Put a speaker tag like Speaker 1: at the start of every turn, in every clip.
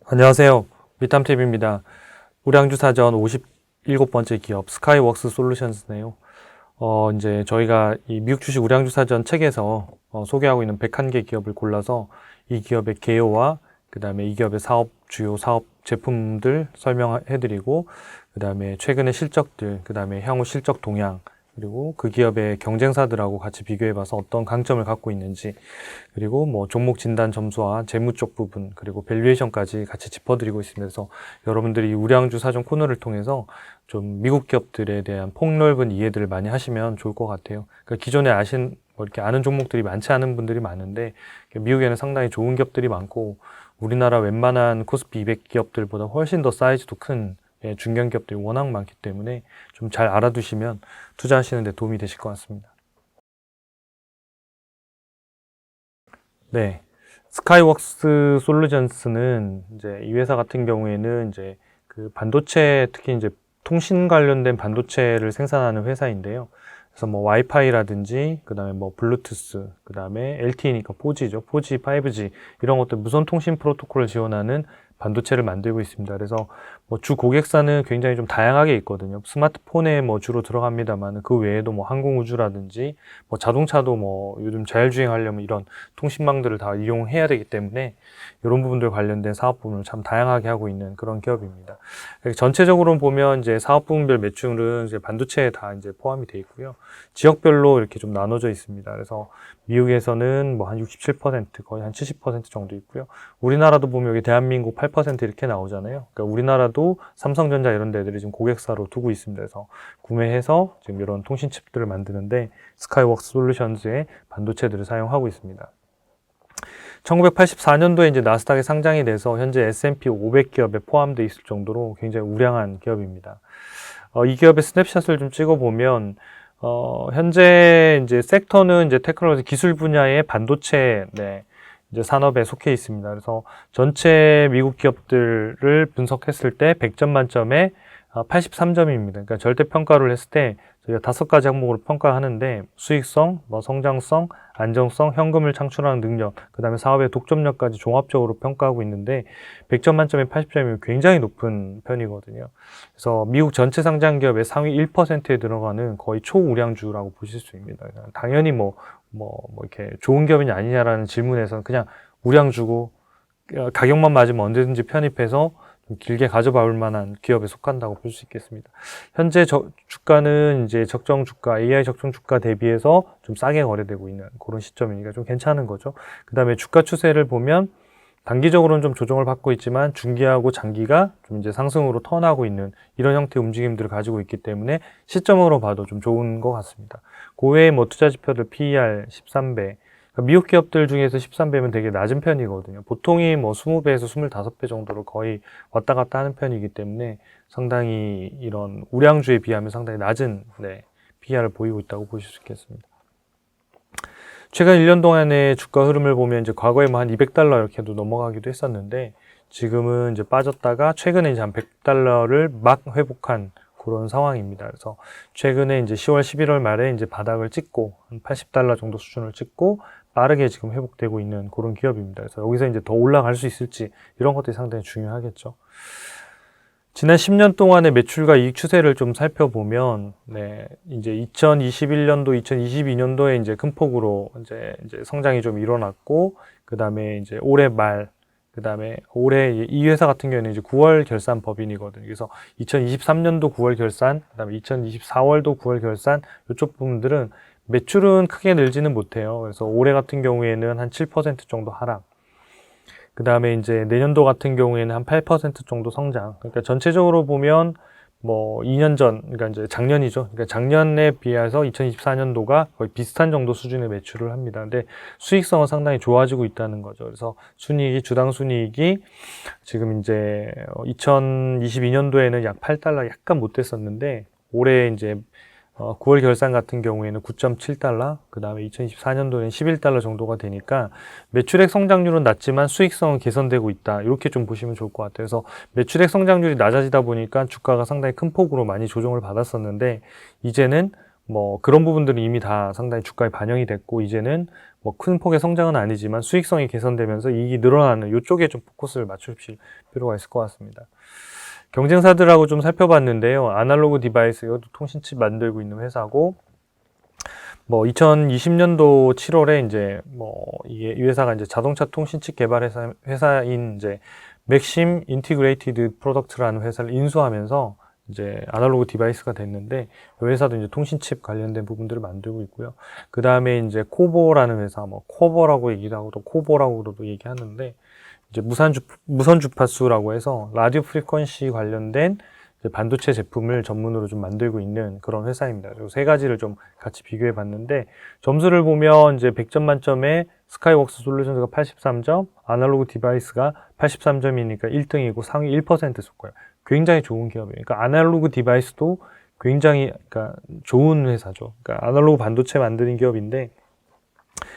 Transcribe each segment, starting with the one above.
Speaker 1: 안녕하세요. 미탐TV입니다. 우량주사전 57번째 기업 스카이웍스 솔루션스네요. 이제 저희가 이 미국 주식 우량주사전 책에서 소개하고 있는 101개 기업을 골라서 이 기업의 개요와 그 다음에 이 기업의 주요 사업 제품들 설명해드리고 그 다음에 최근의 실적들, 그 다음에 향후 실적 동향, 그리고 그 기업의 경쟁사들하고 같이 비교해봐서 어떤 강점을 갖고 있는지, 그리고 뭐 종목 진단 점수와 재무 쪽 부분, 그리고 밸류에이션까지 같이 짚어드리고 있습니다. 그래서 여러분들이 우량주 사전 코너를 통해서 좀 미국 기업들에 대한 폭넓은 이해들을 많이 하시면 좋을 것 같아요. 그러니까 기존에 이렇게 아는 종목들이 많지 않은 분들이 많은데, 미국에는 상당히 좋은 기업들이 많고, 우리나라 웬만한 코스피 200 기업들보다 훨씬 더 사이즈도 큰 중견 기업들이 워낙 많기 때문에 좀 잘 알아두시면 투자하시는 데 도움이 되실 것 같습니다. 네. 스카이웍스 솔루션스는 이제 이 회사 같은 경우에는 이제 그 반도체, 특히 이제 통신 관련된 반도체를 생산하는 회사인데요. 그래서 뭐 와이파이라든지 그다음에 뭐 블루투스, 그다음에 LTE니까 4G죠. 4G, 5G 이런 것들 무선 통신 프로토콜을 지원하는 반도체를 만들고 있습니다. 그래서 뭐 주 고객사는 굉장히 좀 다양하게 있거든요. 스마트폰에 뭐 주로 들어갑니다만 그 외에도 뭐 항공우주라든지 뭐 자동차도 뭐 요즘 자율주행하려면 이런 통신망들을 다 이용해야 되기 때문에 이런 부분들 관련된 사업 부분을 참 다양하게 하고 있는 그런 기업입니다. 전체적으로 보면 이제 사업 부분별 매출은 이제 반도체에 다 이제 포함이 되어 있고요. 지역별로 이렇게 좀 나눠져 있습니다. 그래서 미국에서는 뭐 한 67%, 거의 한 70% 정도 있고요. 우리나라도 보면 여기 대한민국 8% 이렇게 나오잖아요. 그러니까 우리나라도 삼성전자 이런 데들이 지금 고객사로 두고 있습니다. 그래서 구매해서 지금 이런 통신 칩들을 만드는데 스카이웍스 솔루션즈의 반도체들을 사용하고 있습니다. 1984년도에 이제 나스닥에 상장이 돼서 현재 S&P 500 기업에 포함되어 있을 정도로 굉장히 우량한 기업입니다. 이 기업의 스냅샷을 좀 찍어보면 현재 이제 섹터는 이제 테크놀로지 기술 분야의 반도체 이제 산업에 속해 있습니다. 그래서 전체 미국 기업들을 분석했을 때 100점 만점에 83점입니다. 그러니까 절대 평가를 했을 때 저희가 5가지 항목으로 평가하는데 수익성, 뭐 성장성, 안정성, 현금을 창출하는 능력, 그 다음에 사업의 독점력까지 종합적으로 평가하고 있는데 100점 만점에 80점이면 굉장히 높은 편이거든요. 그래서 미국 전체 상장 기업의 상위 1%에 들어가는 거의 초우량주라고 보실 수 있습니다. 당연히 이렇게 좋은 기업이냐 아니냐라는 질문에서는 그냥 우량주고 가격만 맞으면 언제든지 편입해서 좀 길게 가져볼 만한 기업에 속한다고 볼 수 있겠습니다. 현재 주가는 이제 적정 주가, AI 적정 주가 대비해서 좀 싸게 거래되고 있는 그런 시점이니까 좀 괜찮은 거죠. 그 다음에 주가 추세를 보면 단기적으로는 좀 조정을 받고 있지만 중기하고 장기가 좀 이제 상승으로 턴하고 있는 이런 형태의 움직임들을 가지고 있기 때문에 시점으로 봐도 좀 좋은 것 같습니다. 그 외에 뭐 투자 지표들 PER 13배, 미국 기업들 중에서 13배면 되게 낮은 편이거든요. 보통이 뭐 20배에서 25배 정도로 거의 왔다 갔다 하는 편이기 때문에 상당히 이런 우량주에 비하면 상당히 낮은 PER을 보이고 있다고 보실 수 있겠습니다. 최근 1년 동안의 주가 흐름을 보면 이제 과거에 뭐 한 200달러 이렇게도 넘어가기도 했었는데 지금은 이제 빠졌다가 최근에 이제 한 100달러를 막 회복한 그런 상황입니다. 그래서 최근에 이제 10월, 11월 말에 이제 바닥을 찍고 한 80달러 정도 수준을 찍고 빠르게 지금 회복되고 있는 그런 기업입니다. 그래서 여기서 이제 더 올라갈 수 있을지 이런 것들이 상당히 중요하겠죠. 지난 10년 동안의 매출과 이익 추세를 좀 살펴보면, 이제 2021년도, 2022년도에 이제 큰 폭으로 이제 성장이 좀 일어났고, 그 다음에 이제 올해 말, 그 다음에 올해 이 회사 같은 경우에는 이제 9월 결산 법인이거든요. 그래서 2023년도 9월 결산, 그 다음에 2024월도 9월 결산, 이쪽 부분들은 매출은 크게 늘지는 못해요. 그래서 올해 같은 경우에는 한 7% 정도 하락. 그 다음에 이제 내년도 같은 경우에는 한 8% 정도 성장. 그러니까 전체적으로 보면 뭐 2년 전, 그러니까 이제 작년이죠. 그러니까 작년에 비해서 2024년도가 거의 비슷한 정도 수준의 매출을 합니다. 근데 수익성은 상당히 좋아지고 있다는 거죠. 그래서 주당 순이익이 지금 이제 2022년도에는 약 8달러 약간 못 됐었는데 올해 이제 9월 결산 같은 경우에는 9.7달러, 그 다음에 2024년도에는 11달러 정도가 되니까 매출액 성장률은 낮지만 수익성은 개선되고 있다. 이렇게 좀 보시면 좋을 것 같아요. 그래서 매출액 성장률이 낮아지다 보니까 주가가 상당히 큰 폭으로 많이 조정을 받았었는데 이제는 뭐 그런 부분들은 이미 다 상당히 주가에 반영이 됐고 이제는 뭐 큰 폭의 성장은 아니지만 수익성이 개선되면서 이익이 늘어나는 이쪽에 좀 포커스를 맞추실 필요가 있을 것 같습니다. 경쟁사들하고 좀 살펴봤는데요. 아날로그 디바이스, 이것도 통신칩 만들고 있는 회사고, 뭐 2020년도 7월에 이제 뭐 이게 이 회사가 이제 자동차 통신칩 개발 회사인 이제 맥심 인티그레이티드 프로덕트라는 회사를 인수하면서 이제 아날로그 디바이스가 됐는데 이 회사도 이제 통신칩 관련된 부분들을 만들고 있고요. 그 다음에 이제 코보라는 회사, 뭐 코버라고 얘기도 하고 또 코보라고도 얘기하는데 이제 무선 주파수라고 해서 라디오 프리퀀시 관련된 이제 반도체 제품을 전문으로 좀 만들고 있는 그런 회사입니다. 이 세 가지를 좀 같이 비교해 봤는데 점수를 보면 이제 100점 만점에 스카이웍스 솔루션스가 83점, 아날로그 디바이스가 83점이니까 1등이고 상위 1% 속고요. 굉장히 좋은 기업이에요. 그러니까 아날로그 디바이스도 굉장히 그러니까 좋은 회사죠. 그러니까 아날로그 반도체 만드는 기업인데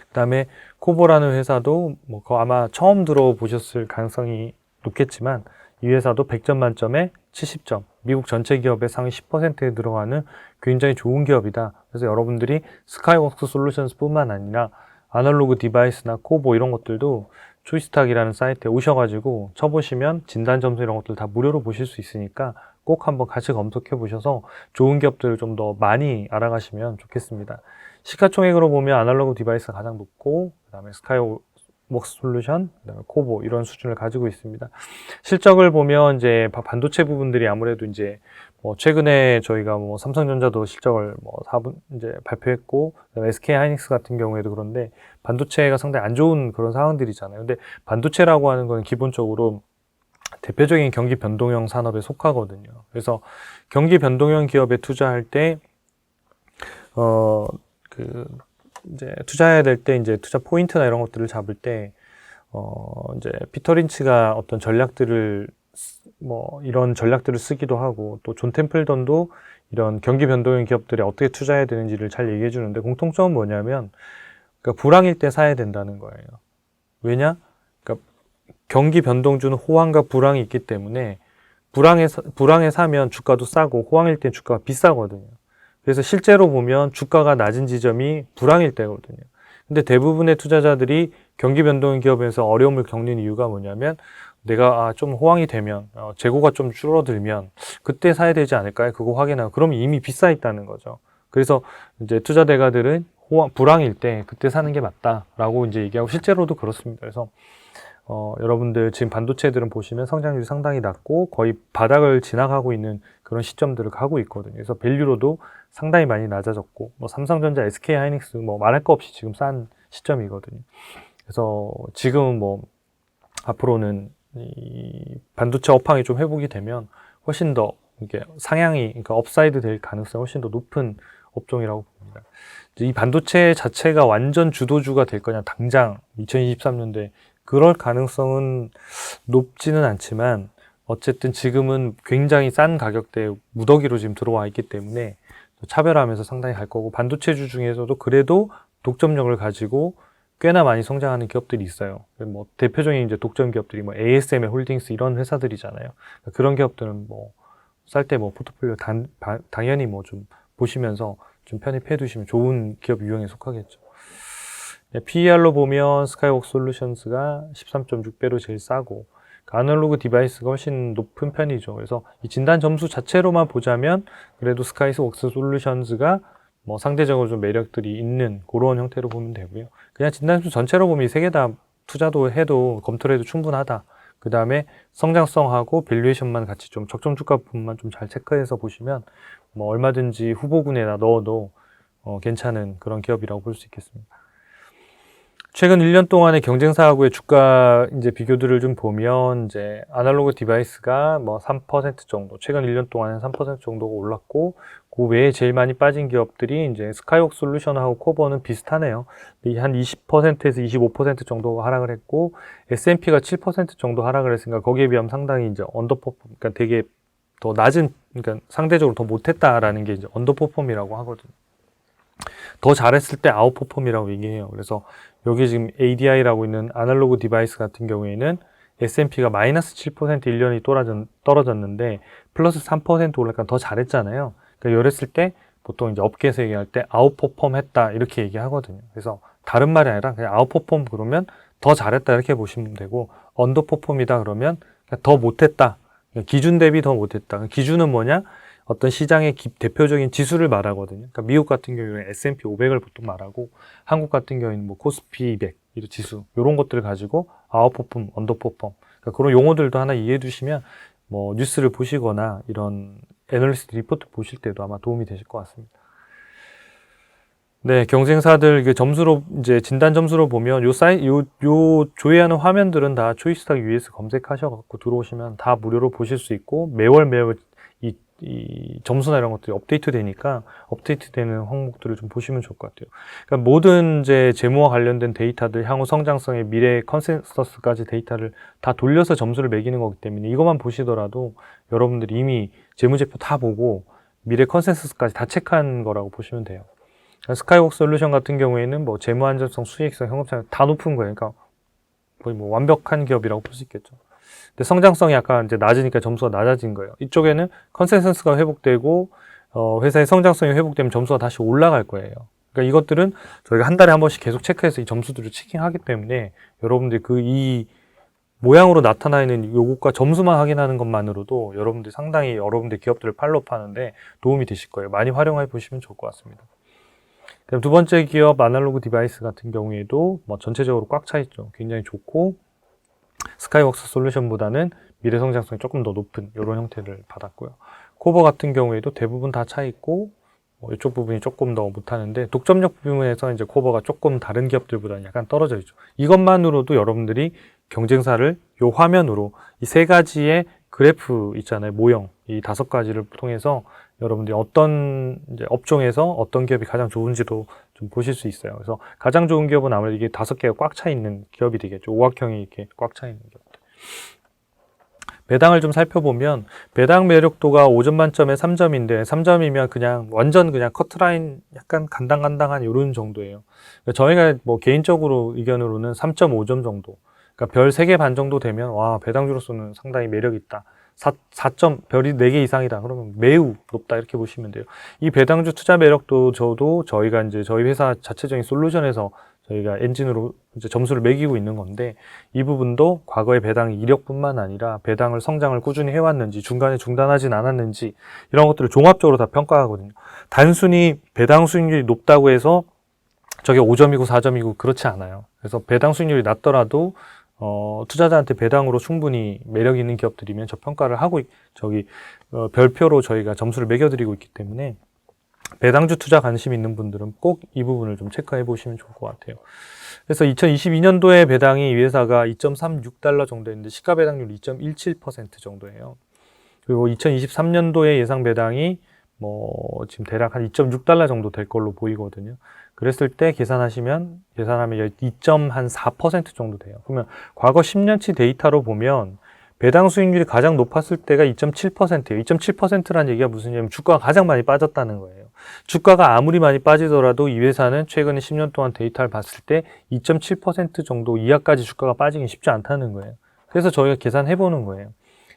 Speaker 1: 그다음에 코보라는 회사도 뭐 아마 처음 들어보셨을 가능성이 높겠지만 이 회사도 100점 만점에 70점, 미국 전체 기업의 상위 10%에 들어가는 굉장히 좋은 기업이다. 그래서 여러분들이 스카이웍스 솔루션스 뿐만 아니라 아날로그 디바이스나 코보 이런 것들도 초이스탁이라는 사이트에 오셔가지고 쳐보시면 진단 점수 이런 것들 다 무료로 보실 수 있으니까 꼭 한번 같이 검색해 보셔서 좋은 기업들을 좀 더 많이 알아가시면 좋겠습니다. 시가총액으로 보면 아날로그 디바이스가 가장 높고 그 다음에 스카이웍스 솔루션, 그다음에 코보 이런 수준을 가지고 있습니다. 실적을 보면 이제 반도체 부분들이 아무래도 이제 뭐 최근에 저희가 뭐 삼성전자도 실적을 뭐 4분 이제 발표했고 그다음에 SK 하이닉스 같은 경우에도 그런데 반도체가 상당히 안 좋은 그런 상황들이잖아요. 근데 반도체라고 하는 건 기본적으로 대표적인 경기 변동형 산업에 속하거든요. 그래서 경기 변동형 기업에 투자할 때 이제 투자해야 될 때 이제 투자 포인트나 이런 것들을 잡을 때 이제 피터 린치가 어떤 전략들을 뭐 이런 전략들을 쓰기도 하고 또 존 템플던도 이런 경기 변동형 기업들에 어떻게 투자해야 되는지를 잘 얘기해 주는데 공통점은 뭐냐면 그러니까 불황일 때 사야 된다는 거예요. 왜냐? 그러니까 경기 변동주는 호황과 불황이 있기 때문에 불황에 사면 주가도 싸고 호황일 때 주가가 비싸거든요. 그래서 실제로 보면 주가가 낮은 지점이 불황일 때거든요. 근데 대부분의 투자자들이 경기 변동 기업에서 어려움을 겪는 이유가 뭐냐면 내가 좀 호황이 되면 재고가 좀 줄어들면 그때 사야 되지 않을까요? 그거 확인하고 그러면 이미 비싸 있다는 거죠. 그래서 이제 투자 대가들은 불황일 때 그때 사는 게 맞다라고 이제 얘기하고 실제로도 그렇습니다. 그래서 여러분들 지금 반도체들은 보시면 성장률이 상당히 낮고 거의 바닥을 지나가고 있는 그런 시점들을 가고 있거든요. 그래서 밸류로도 상당히 많이 낮아졌고 뭐 삼성전자, SK 하이닉스 뭐 말할 거 없이 지금 싼 시점이거든요. 그래서 지금은 뭐 앞으로는 이 반도체 업황이 좀 회복이 되면 훨씬 더 이게 상향이 그러니까 업사이드 될 가능성이 훨씬 더 높은 업종이라고 봅니다. 이 반도체 자체가 완전 주도주가 될 거냐 당장 2023년도에 그럴 가능성은 높지는 않지만 어쨌든 지금은 굉장히 싼 가격대에 무더기로 지금 들어와 있기 때문에 차별화하면서 상당히 갈 거고 반도체주 중에서도 그래도 독점력을 가지고 꽤나 많이 성장하는 기업들이 있어요. 뭐 대표적인 이제 독점 기업들이 뭐 ASML 홀딩스 이런 회사들이잖아요. 그런 기업들은 뭐 쌀 때 뭐 포트폴리오 당연히 뭐 좀 보시면서 좀 편입해 두시면 좋은 기업 유형에 속하겠죠. PER로 보면 스카이웍스 솔루션스가 13.6배로 제일 싸고 아날로그 디바이스가 훨씬 높은 편이죠. 그래서 이 진단 점수 자체로만 보자면 그래도 스카이웍스 솔루션스가 뭐 상대적으로 좀 매력들이 있는 그런 형태로 보면 되고요. 그냥 진단 점수 전체로 보면 이 세 개 다 투자도 해도 검토를 해도 충분하다. 그 다음에 성장성하고 밸류에이션만 같이 좀 적정 주가 부분만 좀 잘 체크해서 보시면 뭐 얼마든지 후보군에다 넣어도 괜찮은 그런 기업이라고 볼 수 있겠습니다. 최근 1년 동안의 경쟁사하고의 주가 이제 비교들을 좀 보면 이제 아날로그 디바이스가 뭐 3% 정도, 최근 1년 동안은 3% 정도가 올랐고 그 외에 제일 많이 빠진 기업들이 이제 스카이웍스 솔루션하고 코버는 비슷하네요. 한 20%에서 25% 정도 하락을 했고 S&P가 7% 정도 하락을 했으니까 거기에 비하면 상당히 이제 그러니까 되게 더 낮은, 그러니까 상대적으로 더 못했다라는 게 이제 언더퍼폼이라고 하거든요. 더 잘했을 때 아웃퍼폼이라고 얘기해요. 그래서 여기 지금 ADI라고 있는 아날로그 디바이스 같은 경우에는 S&P가 마이너스 7% 1년이 떨어졌는데 플러스 3% 올라가니까 더 잘했잖아요. 그러니까 이랬을 때 보통 이제 업계에서 얘기할 때 아웃퍼폼 했다 이렇게 얘기하거든요. 그래서 다른 말이 아니라 그냥 아웃퍼폼 그러면 더 잘했다 이렇게 보시면 되고, 언더퍼폼이다 그러면 그냥 더 못했다. 기준 대비 더 못했다. 기준은 뭐냐? 어떤 시장의 대표적인 지수를 말하거든요. 그러니까 미국 같은 경우에는 S&P 500을 보통 말하고, 한국 같은 경우에는 뭐 코스피 200 이런 지수 이런 것들을 가지고 아웃퍼폼, 언더퍼폼, 그러니까 그런 용어들도 하나 이해해 두시면 뭐 뉴스를 보시거나 이런 애널리스트 리포트 보실 때도 아마 도움이 되실 것 같습니다. 네, 경쟁사들 이게 점수로 이제 진단 점수로 보면 요 조회하는 화면들은 다 초이스탁 US 검색하셔갖고 들어오시면 다 무료로 보실 수 있고, 매월 이 점수나 이런 것들이 업데이트 되니까 업데이트 되는 항목들을 좀 보시면 좋을 것 같아요. 그러니까 모든 이제 재무와 관련된 데이터들, 향후 성장성의 미래 컨센서스까지 데이터를 다 돌려서 점수를 매기는 거기 때문에 이것만 보시더라도 여러분들이 이미 재무제표 다 보고 미래 컨센서스까지 다 체크한 거라고 보시면 돼요. 스카이웍 솔루션 같은 경우에는 뭐 재무 안전성, 수익성, 현금성 다 높은 거예요. 그러니까 거의 뭐 완벽한 기업이라고 볼 수 있겠죠. 근데 성장성이 약간 이제 낮으니까 점수가 낮아진 거예요. 이쪽에는 컨센서스가 회복되고 회사의 성장성이 회복되면 점수가 다시 올라갈 거예요. 그러니까 이것들은 저희가 한 달에 한 번씩 계속 체크해서 이 점수들을 체킹하기 때문에 여러분들이 이 모양으로 나타나 있는 요것과 점수만 확인하는 것만으로도 여러분들이 상당히 여러분들 기업들을 팔로우하는데 도움이 되실 거예요. 많이 활용해 보시면 좋을 것 같습니다. 그다음 두 번째 기업 아날로그 디바이스 같은 경우에도 뭐 전체적으로 꽉 차 있죠. 굉장히 좋고, 스카이웍스 솔루션보다는 미래 성장성이 조금 더 높은 이런 형태를 받았고요. 코버 같은 경우에도 대부분 다 차 있고, 이쪽 부분이 조금 더 못하는데, 독점력 부분에서 이제 코버가 조금 다른 기업들보다는 약간 떨어져 있죠. 이것만으로도 여러분들이 경쟁사를 요 화면으로 이 세 가지의 그래프 있잖아요. 모형. 이 5가지를 통해서 여러분들이 어떤 이제 업종에서 어떤 기업이 가장 좋은지도 좀 보실 수 있어요. 그래서 가장 좋은 기업은 아무래도 이게 5개가 꽉 차 있는 기업이 되겠죠. 오각형이 이렇게 꽉 차 있는 기업들. 배당을 좀 살펴보면 배당 매력도가 5점 만점에 3점인데 3점이면 그냥 완전 그냥 커트라인 약간 간당간당한 이런 정도예요. 저희가 뭐 개인적으로 의견으로는 3.5점 정도. 그러니까 별 3개 반 정도 되면 와, 배당주로서는 상당히 매력 있다. 4점, 별이 4개 이상이다. 그러면 매우 높다. 이렇게 보시면 돼요. 이 배당주 투자 매력도 저희가 이제 저희 회사 자체적인 솔루션에서 저희가 엔진으로 이제 점수를 매기고 있는 건데, 이 부분도 과거의 배당 이력뿐만 아니라 배당을 성장을 꾸준히 해왔는지, 중간에 중단하진 않았는지, 이런 것들을 종합적으로 다 평가하거든요. 단순히 배당 수익률이 높다고 해서 저게 5점이고 4점이고 그렇지 않아요. 그래서 배당 수익률이 낮더라도 투자자한테 배당으로 충분히 매력 있는 기업들이면 저 평가를 하고 별표로 저희가 점수를 매겨드리고 있기 때문에 배당주 투자 관심 있는 분들은 꼭 이 부분을 좀 체크해 보시면 좋을 것 같아요. 그래서 2022년도에 배당이 이 회사가 2.36달러 정도였는데 시가 배당률 2.17% 정도예요. 그리고 2023년도에 예상 배당이 지금 대략 한 2.6달러 정도 될 걸로 보이거든요. 그랬을 때 계산하면 2.4% 정도 돼요. 그러면 과거 10년치 데이터로 보면 배당 수익률이 가장 높았을 때가 2.7%예요. 2.7%라는 얘기가 무슨 얘기냐면 주가가 가장 많이 빠졌다는 거예요. 주가가 아무리 많이 빠지더라도 이 회사는 최근에 10년 동안 데이터를 봤을 때 2.7% 정도 이하까지 주가가 빠지긴 쉽지 않다는 거예요. 그래서 저희가 계산해 보는 거예요.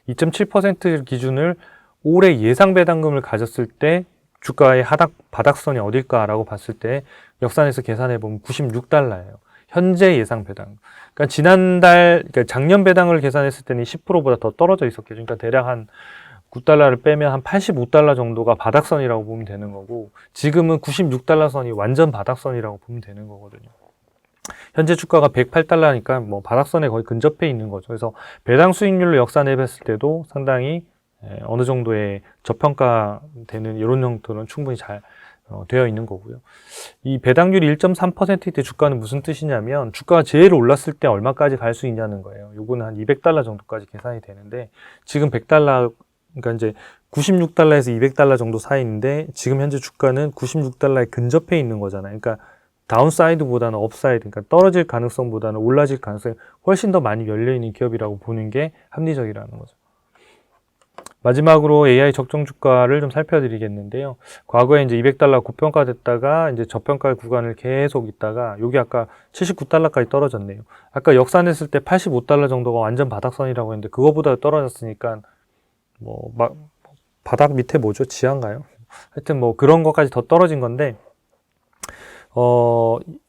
Speaker 1: 2.7% 기준을 올해 예상 배당금을 가졌을 때 주가의 바닥선이 어딜까라고 봤을 때 역산해서 계산해 보면 96달러예요. 현재 예상 배당. 그러니까 작년 배당을 계산했을 때는 10%보다 더 떨어져 있었겠죠. 그러니까 대략 한 9달러를 빼면 한 85달러 정도가 바닥선이라고 보면 되는 거고, 지금은 96달러 선이 완전 바닥선이라고 보면 되는 거거든요. 현재 주가가 108달러니까 바닥선에 거의 근접해 있는 거죠. 그래서 배당 수익률로 역산해 봤을 때도 상당히 어느 정도의 저평가되는 이런 형태는 충분히 잘 되어 있는 거고요. 이 배당률이 1.3%일 때 주가는 무슨 뜻이냐면 주가가 제일 올랐을 때 얼마까지 갈 수 있냐는 거예요. 요거는 한 200달러 정도까지 계산이 되는데, 지금 100달러, 그러니까 이제 96달러에서 200달러 정도 사이인데 지금 현재 주가는 96달러에 근접해 있는 거잖아요. 그러니까 다운사이드보다는 업사이드, 그러니까 떨어질 가능성보다는 올라질 가능성이 훨씬 더 많이 열려있는 기업이라고 보는 게 합리적이라는 거죠. 마지막으로 AI 적정 주가를 좀 살펴드리겠는데요. 과거에 이제 200달러 고평가됐다가 이제 저평가 구간을 계속 있다가 여기 아까 79달러까지 떨어졌네요. 아까 역산했을 때 85달러 정도가 완전 바닥선이라고 했는데 그거보다 떨어졌으니까 바닥 밑에 뭐죠? 지하인가요? 하여튼 뭐 그런 것까지 더 떨어진 건데,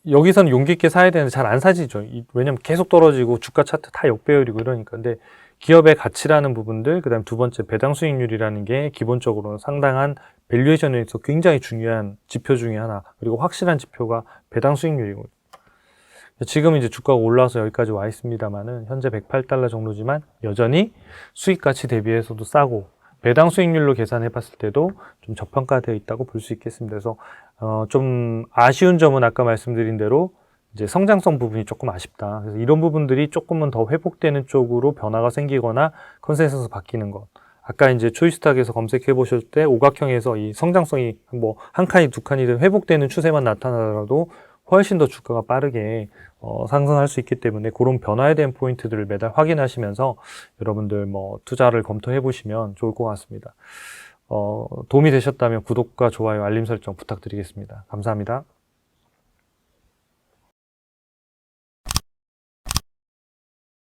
Speaker 1: 여기서는 용기 있게 사야 되는데 잘 안 사지죠. 왜냐면 계속 떨어지고 주가 차트 다 역배열이고 이러니까. 근데 기업의 가치라는 부분들, 그 다음에 두 번째 배당 수익률이라는 게 기본적으로 상당한 밸류에이션에서 굉장히 중요한 지표 중에 하나, 그리고 확실한 지표가 배당 수익률이고. 지금 이제 주가가 올라와서 여기까지 와 있습니다만은 현재 108달러 정도지만 여전히 수익 가치 대비해서도 싸고 배당 수익률로 계산해 봤을 때도 좀 저평가되어 있다고 볼 수 있겠습니다. 그래서 좀 아쉬운 점은 아까 말씀드린 대로 이제 성장성 부분이 조금 아쉽다. 그래서 이런 부분들이 조금은 더 회복되는 쪽으로 변화가 생기거나 컨센서스 바뀌는 것. 아까 이제 초이스탁에서 검색해 보실 때 오각형에서 이 성장성이 뭐 한 칸이 두 칸이든 회복되는 추세만 나타나더라도 훨씬 더 주가가 빠르게 상승할 수 있기 때문에 그런 변화에 대한 포인트들을 매달 확인하시면서 여러분들 뭐 투자를 검토해 보시면 좋을 것 같습니다. 도움이 되셨다면 구독과 좋아요, 알림 설정 부탁드리겠습니다. 감사합니다.